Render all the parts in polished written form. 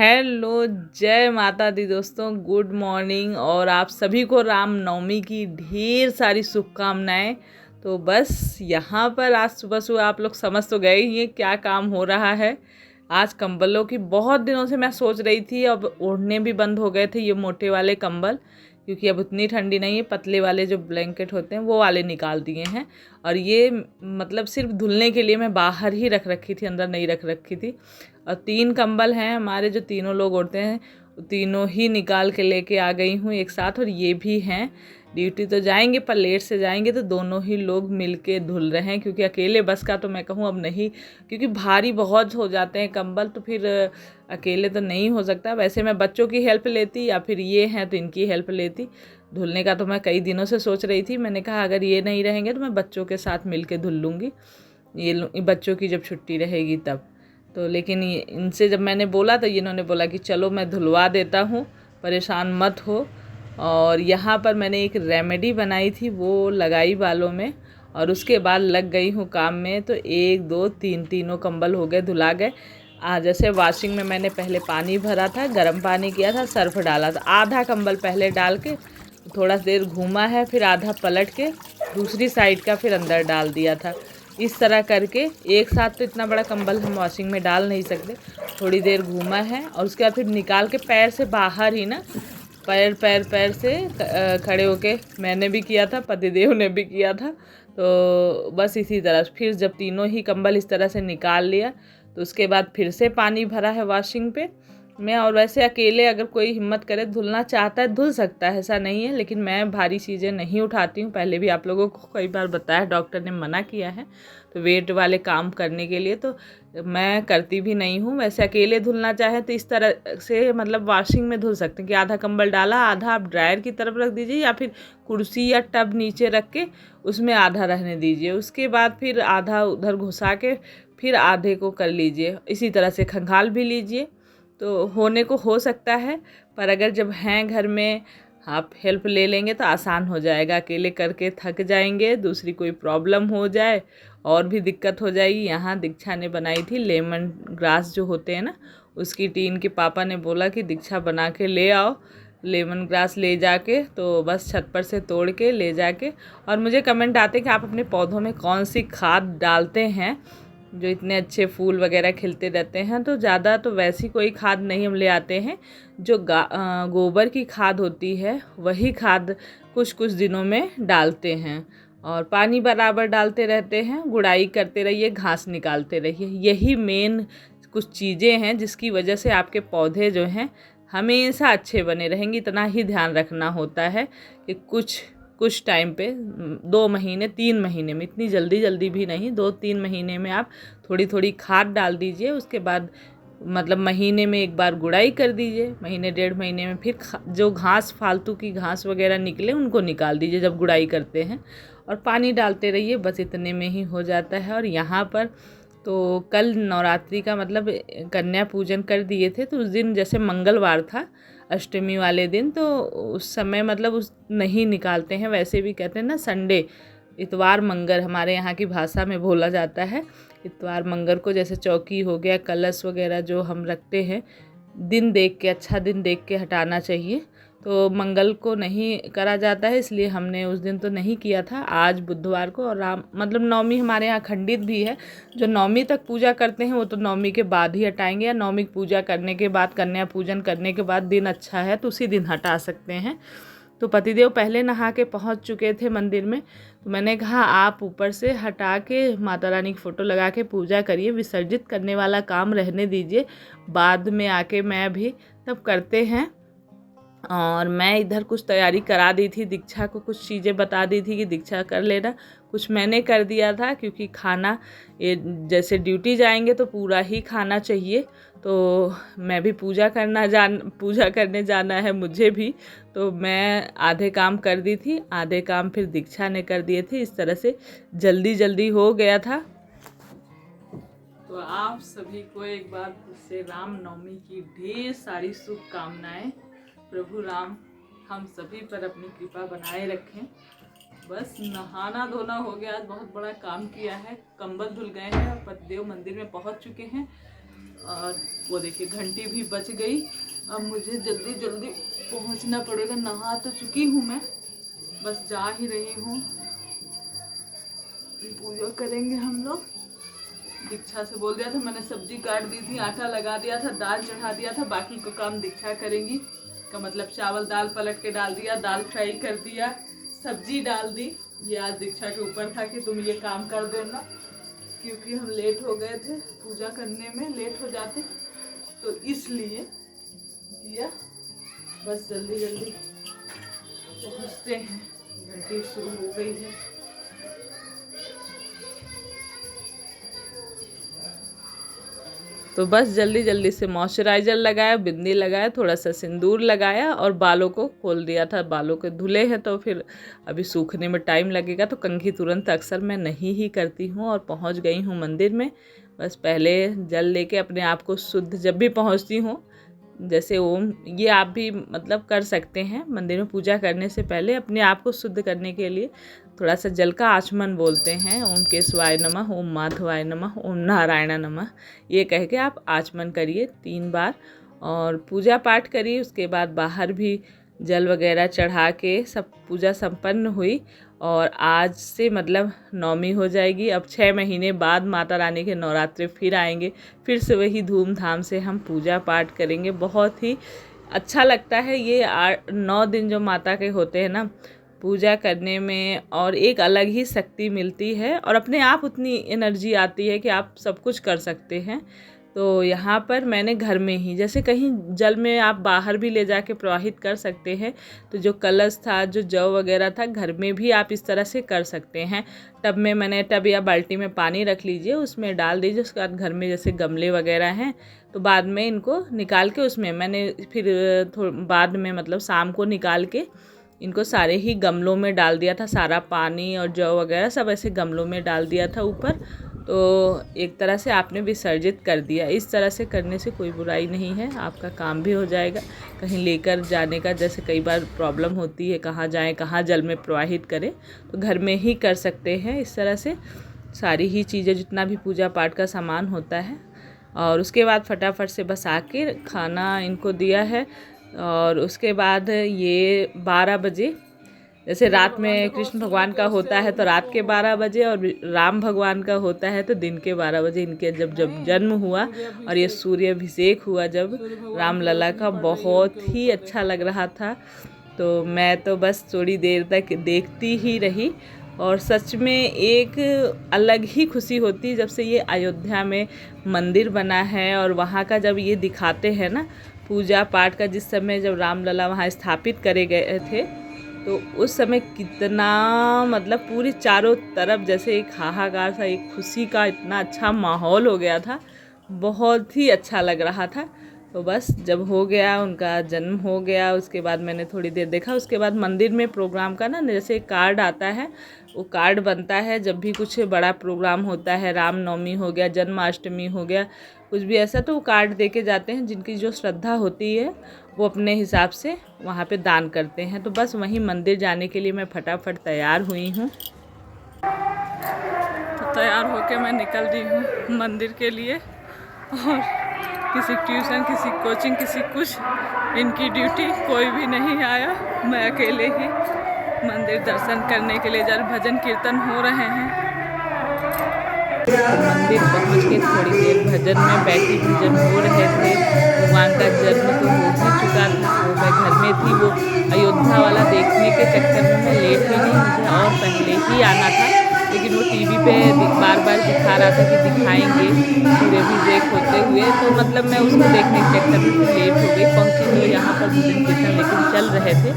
Hello, जय माता दी दोस्तों, गुड मॉर्निंग। और आप सभी को राम नवमी की ढेर सारी शुभकामनाएं। तो बस यहाँ पर आज सुबह सुबह आप लोग समझ तो गए ही हैं क्या काम हो रहा है। आज कंबलों की बहुत दिनों से मैं सोच रही थी, अब ओढ़ने भी बंद हो गए थे ये मोटे वाले कंबल, क्योंकि अब उतनी ठंडी नहीं है। पतले वाले जो ब्लैंकेट होते हैं वो वाले निकाल दिए हैं। और ये मतलब सिर्फ धुलने के लिए मैं बाहर ही रख रखी थी, अंदर नहीं रख रखी थी। और 3 कंबल हैं हमारे जो तीनों लोग ओढ़ते हैं, तीनों ही निकाल के लेके आ गई हूँ एक साथ। और ये भी हैं, ड्यूटी तो जाएंगे पर लेट से जाएंगे, तो दोनों ही लोग मिलके धुल रहे हैं। क्योंकि अकेले बस का तो मैं कहूँ अब नहीं, क्योंकि भारी बहुत हो जाते हैं कंबल, तो फिर अकेले तो नहीं हो सकता। वैसे मैं बच्चों की हेल्प लेती या फिर ये हैं तो इनकी हेल्प लेती। धुलने का तो मैं कई दिनों से सोच रही थी। मैंने कहा अगर ये नहीं रहेंगे तो मैं बच्चों के साथ मिल के धुल लूँगी, ये बच्चों की जब छुट्टी रहेगी तब। तो लेकिन इनसे जब मैंने बोला तो इन्होंने बोला कि चलो मैं धुलवा देता हूँ, परेशान मत हो। और यहाँ पर मैंने एक रेमेडी बनाई थी, वो लगाई बालों में, और उसके बाद लग गई हूँ काम में। तो 1 2 3 तीनों कंबल हो गए, धुला गए। जैसे वॉशिंग में मैंने पहले पानी भरा था, गर्म पानी किया था, सर्फ डाला था, आधा कंबल पहले डाल के थोड़ा देर घूमा है, फिर आधा पलट के दूसरी साइड का फिर अंदर डाल दिया था। इस तरह करके एक साथ तो इतना बड़ा कंबल हम वॉशिंग में डाल नहीं सकते। थोड़ी देर घूमा है और उसके बाद फिर निकाल के पैर से बाहर ही ना, पैर से खड़े होके मैंने भी किया था, पतिदेव ने भी किया था। तो बस इसी तरह फिर जब तीनों ही कंबल इस तरह से निकाल लिया, तो उसके बाद फिर से पानी भरा है वॉशिंग पे मैं। और वैसे अकेले अगर कोई हिम्मत करे, धुलना चाहता है धुल सकता है, ऐसा नहीं है। लेकिन मैं भारी चीज़ें नहीं उठाती हूँ, पहले भी आप लोगों को कई बार बताया, डॉक्टर ने मना किया है तो वेट वाले काम करने के लिए, तो मैं करती भी नहीं हूँ। वैसे अकेले धुलना चाहे तो इस तरह से मतलब वॉशिंग में धुल सकते हैं कि आधा कंबल डाला, आधा आप ड्रायर की तरफ रख दीजिए, या फिर कुर्सी या टब नीचे रख के उसमें आधा रहने दीजिए। उसके बाद फिर आधा उधर घुसा के फिर आधे को कर लीजिए। इसी तरह से खंगाल भी लीजिए, तो होने को हो सकता है। पर अगर जब हैं घर में, आप हेल्प ले लेंगे तो आसान हो जाएगा। अकेले करके थक जाएंगे, दूसरी कोई प्रॉब्लम हो जाए और भी दिक्कत हो जाएगी। यहाँ दीक्षा ने बनाई थी लेमन ग्रास जो होते हैं ना, उसकी टी इनके पापा ने बोला कि दीक्षा बना के ले आओ लेमन ग्रास ले जाके। तो बस छत पर से तोड़ के ले जाके, और मुझे कमेंट आते कि आप अपने पौधों में कौन सी खाद डालते हैं जो इतने अच्छे फूल वगैरह खिलते रहते हैं। तो ज़्यादा तो वैसी कोई खाद नहीं हम ले आते हैं, जो गोबर की खाद होती है वही खाद कुछ कुछ दिनों में डालते हैं। और पानी बराबर डालते रहते हैं, गुड़ाई करते रहिए, घास निकालते रहिए। यही मेन कुछ चीज़ें हैं जिसकी वजह से आपके पौधे जो हैं हमेशा अच्छे बने रहेंगे। इतना ही ध्यान रखना होता है कि कुछ टाइम पे 2 महीने 3 महीने में, इतनी जल्दी भी नहीं, 2-3 महीने में आप थोड़ी थोड़ी खाद डाल दीजिए। उसके बाद मतलब महीने में एक बार गुड़ाई कर दीजिए, महीने 1.5 महीने में फिर जो घास, फालतू की घास वगैरह निकले उनको निकाल दीजिए जब गुड़ाई करते हैं, और पानी डालते रहिए। बस इतने में ही हो जाता है। और यहाँ पर तो कल नवरात्रि का मतलब कन्या पूजन कर दिए थे, तो उस दिन जैसे मंगलवार था, अष्टमी वाले दिन, तो उस समय मतलब उस नहीं निकालते हैं। वैसे भी कहते हैं ना, संडे, इतवार मंगर हमारे यहाँ की भाषा में बोला जाता है। इतवार मंगर को जैसे चौकी हो गया, कलश वगैरह जो हम रखते हैं, दिन देख के, अच्छा दिन देख के हटाना चाहिए। तो मंगल को नहीं करा जाता है, इसलिए हमने उस दिन तो नहीं किया था। आज बुधवार को, और राम मतलब नवमी हमारे यहाँ खंडित भी है। जो नवमी तक पूजा करते हैं वो तो नवमी के बाद ही हटाएंगे, या नवमी पूजा करने के बाद, कन्या पूजन करने के बाद दिन अच्छा है तो उसी दिन हटा सकते हैं। तो पतिदेव पहले नहा के पहुँच चुके थे मंदिर में, तो मैंने कहा आप ऊपर से हटा के माता रानी की फ़ोटो लगा के पूजा करिए, विसर्जित करने वाला काम रहने दीजिए, बाद में आके मैं भी तब करते हैं। और मैं इधर कुछ तैयारी करा दी थी, दीक्षा को कुछ चीज़ें बता दी थी कि दीक्षा कर लेना, कुछ मैंने कर दिया था। क्योंकि खाना, ये जैसे ड्यूटी जाएंगे तो पूरा ही खाना चाहिए। तो मैं भी पूजा करने जाना है मुझे भी, तो मैं आधे काम कर दी थी, आधे काम फिर दीक्षा ने कर दिए थे। इस तरह से जल्दी हो गया था। तो आप सभी को एक बार फिर से राम नवमी की ढेर सारी शुभकामनाएं। प्रभु राम हम सभी पर अपनी कृपा बनाए रखें। बस नहाना धोना हो गया, आज बहुत बड़ा काम किया है, कंबल धुल गए हैं और पतिदेव मंदिर में पहुंच चुके हैं। और वो देखिए घंटी भी बच गई। अब मुझे जल्दी जल्दी पहुंचना पड़ेगा। नहा तो चुकी हूँ मैं, बस जा ही रही हूँ। पूजा करेंगे हम लोग। दीक्षा से बोल दिया था मैंने, सब्जी काट दी थी, आटा लगा दिया था, दाल चढ़ा दिया था, बाकी को काम दीक्षा करेंगी। का मतलब चावल दाल पलट के डाल दिया, दाल फ्राई कर दिया, सब्जी डाल दी। ये आज दीक्षा के ऊपर था कि तुम ये काम कर देना, क्योंकि हम लेट हो गए थे पूजा करने में, लेट हो जाते तो इसलिए किया। बस जल्दी जल्दी पहुँचते हैं। घंटी शुरू हो गई है। तो बस जल्दी जल्दी से मॉइस्चराइज़र लगाया, बिंदी लगाया, थोड़ा सा सिंदूर लगाया और बालों को खोल दिया था। बालों के धुले हैं तो फिर अभी सूखने में टाइम लगेगा, तो कंघी तुरंत अक्सर मैं नहीं ही करती हूँ। और पहुँच गई हूँ मंदिर में। बस पहले जल लेके अपने आप को शुद्ध, जब भी पहुँचती हूँ जैसे ओम, ये आप भी मतलब कर सकते हैं मंदिर में पूजा करने से पहले अपने आप को शुद्ध करने के लिए थोड़ा सा जल का आचमन बोलते हैं। ओम केशवाय नमः, ओम माधवाय नमः, ओम नारायण नमः, ये कह के आप आचमन करिए 3 बार और पूजा पाठ करिए। उसके बाद बाहर भी जल वगैरह चढ़ा के सब पूजा संपन्न हुई। और आज से मतलब नवमी हो जाएगी। अब 6 महीने बाद माता रानी के नवरात्रि फिर आएंगे, फिर से वही धूमधाम से हम पूजा पाठ करेंगे। बहुत ही अच्छा लगता है ये 9 दिन जो माता के होते हैं ना, पूजा करने में, और एक अलग ही शक्ति मिलती है और अपने आप उतनी एनर्जी आती है कि आप सब कुछ कर सकते हैं। तो यहाँ पर मैंने घर में ही, जैसे कहीं जल में आप बाहर भी ले जाके प्रवाहित कर सकते हैं, तो जो कलश था, जो जव वगैरह था, घर में भी आप इस तरह से कर सकते हैं। टब में मैंने, टब या बाल्टी में पानी रख लीजिए, उसमें डाल दीजिए। उसके बाद घर में जैसे गमले वगैरह हैं तो बाद में इनको निकाल के उसमें मैंने फिर बाद में मतलब शाम को निकाल के इनको सारे ही गमलों में डाल दिया था। सारा पानी और जव वगैरह सब ऐसे गमलों में डाल दिया था ऊपर। तो एक तरह से आपने विसर्जित कर दिया। इस तरह से करने से कोई बुराई नहीं है, आपका काम भी हो जाएगा। कहीं लेकर जाने का जैसे कई बार प्रॉब्लम होती है, कहाँ जाएं, कहाँ जल में प्रवाहित करें, तो घर में ही कर सकते हैं। इस तरह से सारी ही चीज़ें, जितना भी पूजा पाठ का सामान होता है। और उसके बाद फटाफट से बस आके खाना इनको दिया है। और उसके बाद ये 12 बजे, जैसे रात में कृष्ण भगवान का होता है तो रात के 12 बजे, और राम भगवान का होता है तो दिन के 12 बजे इनके जब जन्म हुआ और ये सूर्याभिषेक हुआ जब रामलला का, बहुत ही अच्छा लग रहा था। तो मैं तो बस थोड़ी देर तक देखती ही रही। और सच में एक अलग ही खुशी होती है जब से ये अयोध्या में मंदिर बना है और वहाँ का जब ये दिखाते हैं ना पूजा पाठ का, जिस समय जब रामलला वहाँ स्थापित करे गए थे तो उस समय कितना मतलब पूरी चारों तरफ जैसे एक हाहाकार सा, एक खुशी का इतना अच्छा माहौल हो गया था, बहुत ही अच्छा लग रहा था। तो बस जब हो गया, उनका जन्म हो गया, उसके बाद मैंने थोड़ी देर देखा। उसके बाद मंदिर में प्रोग्राम का ना जैसे कार्ड आता है, वो कार्ड बनता है जब भी कुछ बड़ा प्रोग्राम होता है, रामनवमी हो गया, जन्माष्टमी हो गया, कुछ भी ऐसा, तो वो कार्ड दे के जाते हैं। जिनकी जो श्रद्धा होती है वो अपने हिसाब से वहाँ पे दान करते हैं। तो बस वहीं मंदिर जाने के लिए मैं फटाफट तैयार हुई हूँ। तो तैयार होके मैं निकल रही हूँ मंदिर के लिए। और किसी ट्यूशन, किसी कोचिंग, किसी कुछ, इनकी ड्यूटी कोई भी नहीं आया, मैं अकेले ही मंदिर दर्शन करने के लिए जा रही। भजन कीर्तन हो रहे हैं। मंदिर पहुंच के थोड़ी देर भजन में बैठी, भजन हो रहे थे। भगवान का जन्म तो हो ही चुका था, वो मैं घर में थी। वो अयोध्या वाला देखने के चक्कर में मैं लेट ही नहीं, मुझे और पहले ही आना था, लेकिन वो टीवी पे बार बार दिखा रहा था कि दिखाएंगे सूर्याभिषेक होते हुए, तो मतलब मैं उसको देखने के चक्कर में लेट हो गई। पहुंची तो यहाँ पर भजन कीर्तन लेकिन चल रहे थे।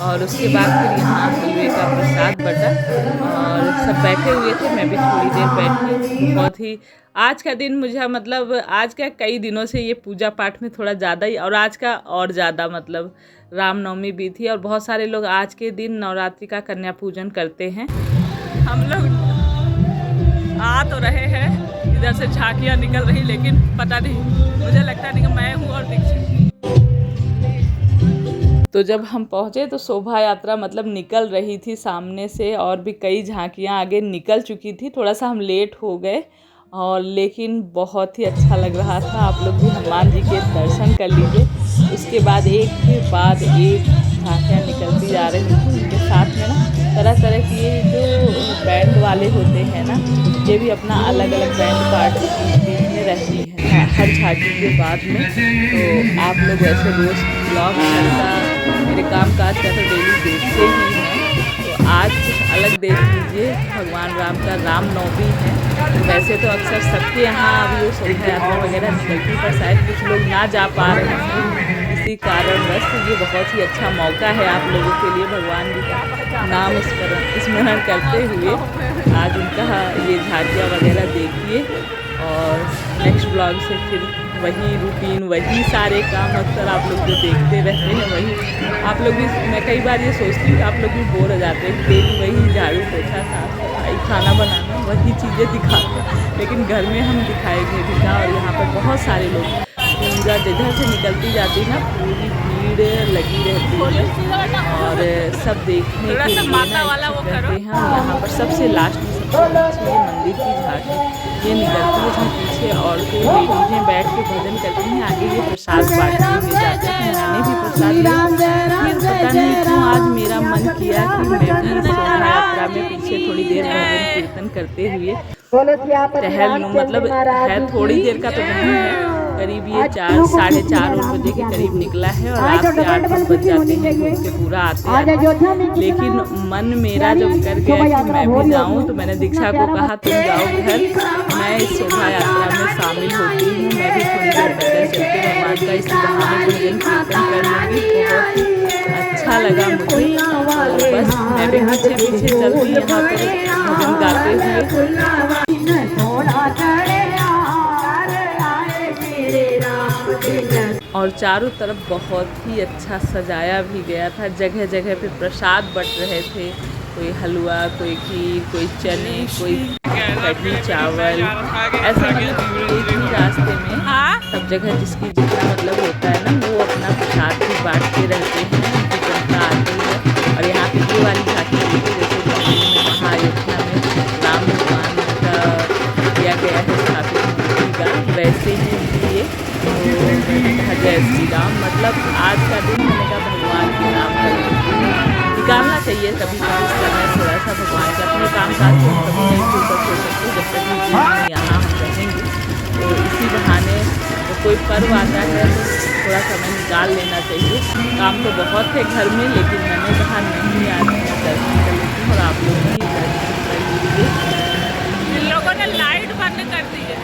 और उसके बाद फिर यहाँ हलवे का प्रसाद बटा और सब बैठे हुए थे, मैं भी थोड़ी देर बैठी। बहुत ही आज का दिन मुझे मतलब आज का कई दिनों से ये पूजा पाठ में थोड़ा ज़्यादा ही, और आज का और ज़्यादा मतलब रामनवमी भी थी और बहुत सारे लोग आज के दिन नवरात्रि का कन्या पूजन करते हैं। हम लोग आ तो रहे हैं, इधर से झांकियाँ निकल रही, लेकिन पता नहीं, मुझे लगता नहीं कि मैं हूँ और दीक्षा। तो जब हम पहुँचे तो शोभा यात्रा मतलब निकल रही थी सामने से, और भी कई झांकियाँ आगे निकल चुकी थी। थोड़ा सा हम लेट हो गए और लेकिन बहुत ही अच्छा लग रहा था। आप लोग भी हनुमान जी के दर्शन कर लीजिए। उसके बाद एक के बाद एक झांकियाँ निकलती जा रही थी। उनके साथ में ना तरह तरह की ये जो बैंड वाले होते हैं ना, ये भी अपना अलग अलग बैंड पार्टी बीच बीच में रहती है हर झांकी के बाद में। तो आप लोग वैसे रोज़ ब्लॉग चलता मेरे काम काज का तो डेली देखते ही हैं, तो आज कुछ अलग देख लीजिए। भगवान राम का रामनवमी है। तो वैसे तो अक्सर सबके यहाँ अभी वो शोभा यात्रा वगैरह निकलती, पर शायद कुछ लोग ना जा पा रहे हैं इसी कारणवश। ये बहुत ही अच्छा मौका है आप लोगों के लिए भगवान जी का नाम स्मरण करते हुए आज उनका ये झांकियाँ वगैरह देखिए। और नेक्स्ट ब्लॉग से फिर वही रूटीन, वही सारे काम अक्सर आप लोग जो देखते रहते हैं वही आप लोग भी। मैं कई बार ये सोचती हूँ कि आप लोग भी बोर हो जाते हैं, डेली वही झाड़ू पोछा साफ सफाई खाना बनाना वही चीज़ें दिखाते हैं, लेकिन घर में हम दिखाएंगे भी क्या। और यहाँ पर बहुत सारे लोग पूरा जिधर से निकलती जाती ना पूरी भीड़ लगी रहती है और सब देखने के लिए ना इच्छुक रहते हैं। यहाँ पर सबसे लास्ट में सबसे पीछे मंदिर की झांकी ये निकलती है, जहाँ पीछे औरतें लेडीजें बैठ के भजन करती हैं। आगे ये प्रसाद बांटते हुए जाते हैं। मैंने भी प्रसाद लिया। फिर पता नहीं क्यों आज मेरा मन किया कि मैं भी शोभा यात्रा में पीछे थोड़ी देर भजन कीर्तन करते हुए टहल लूँ। मतलब है थोड़ी देर का तो नहीं है, करीब ये 4 साढ़े 4 बजे के करीब निकला है और रात के 8 बज जाते हैं घूम के पूरा आते आते। लेकिन मन मेरा जब कर गया कि मैं भी जाऊं, तो मैंने दीक्षा को कहा तुम जाओ घर, मैं इस शोभा यात्रा में शामिल होती हूँ। मैं भी थोड़ी देर पैदल चल के भगवान का इस बहाने भजन कीर्तन कर लूँगी। बहुत ही अच्छा लगा मुझे। तो बस मैं भी पीछे पीछे चलती यहाँ पर भजन गाते हुए। और चारों तरफ बहुत ही अच्छा सजाया भी गया था। जगह जगह पे प्रसाद बट रहे थे, कोई हलवा, कोई खीर, कोई चने, कोई कढ़ी चावल, ऐसे मतलब एक ही रास्ते में सब जगह जिसकी जितना मतलब होता है ना वो अपना प्रसाद भी बांटते रहते हैं। उनकी जनता आती है। और यहाँ पे ये वाली झांकी देखिए, जैसे महाअयोध्या में राम भगवान का किया गया है स्थापित मूर्ति का, वैसे ही ये जय श्री राम। मतलब आज का दिन मैंने कहा भगवान के नाम पर निकालना चाहिए कभी कभी समय थोड़ा सा भगवान के। अपने काम काज को कभी नहीं भूल सकते जब तक भी यहाँ हम रहेंगे। तो इसी बहाने तो कोई पर्व आता है तो थोड़ा समय निकाल लेना चाहिए। काम तो बहुत थे घर में, लेकिन मैंने कहा नहीं आज मैं दर्शन कर लेती हूँ और आप लोग भी दर्शन कर लीजिए। इन लोगों ने लाइट बंद कर दी है।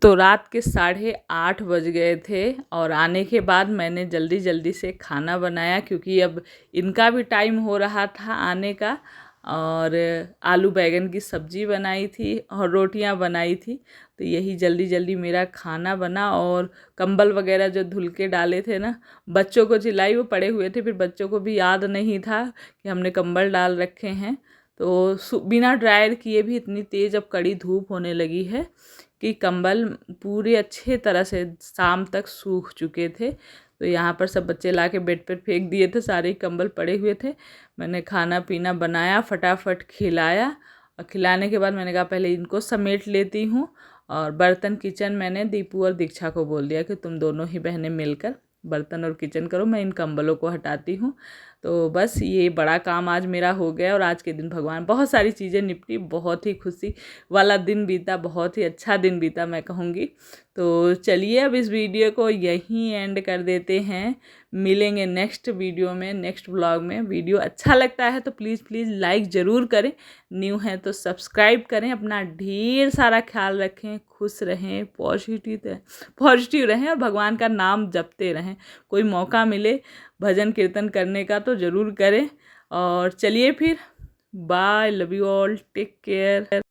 तो रात के 8:30 बज गए थे और आने के बाद मैंने जल्दी जल्दी से खाना बनाया, क्योंकि अब इनका भी टाइम हो रहा था आने का। और आलू बैंगन की सब्ज़ी बनाई थी और रोटियां बनाई थी। तो यही जल्दी जल्दी मेरा खाना बना। और कंबल वगैरह जो धुल के डाले थे ना, बच्चों को चिल्लाई, वो पड़े हुए थे, फिर बच्चों को भी याद नहीं था कि हमने कंबल डाल रखे हैं। तो बिना ड्रायर किए भी इतनी तेज़ अब कड़ी धूप होने लगी है कि कंबल पूरे अच्छे तरह से शाम तक सूख चुके थे। तो यहाँ पर सब बच्चे ला के बेड पर फेंक दिए थे, सारे कंबल पड़े हुए थे। मैंने खाना पीना बनाया, फटाफट खिलाया और खिलाने के बाद मैंने कहा पहले इनको समेट लेती हूँ। और बर्तन किचन मैंने दीपू और दीक्षा को बोल दिया कि तुम दोनों ही बहनें मिलकर बर्तन और किचन करो, मैं इन कंबलों को हटाती हूँ। तो बस ये बड़ा काम आज मेरा हो गया और आज के दिन भगवान बहुत सारी चीज़ें निपटी, बहुत ही खुशी वाला दिन बीता, बहुत ही अच्छा दिन बीता मैं कहूँगी। तो चलिए अब इस वीडियो को यहीं एंड कर देते हैं, मिलेंगे नेक्स्ट वीडियो में, नेक्स्ट व्लॉग में। वीडियो अच्छा लगता है तो प्लीज़ लाइक ज़रूर करें, न्यू हैं तो सब्सक्राइब करें। अपना ढेर सारा ख्याल रखें, खुश रहें, पॉजिटिव रहें और भगवान का नाम जपते रहें। कोई मौका मिले भजन कीर्तन करने का तो ज़रूर करें। और चलिए फिर, bye, love you all, take care.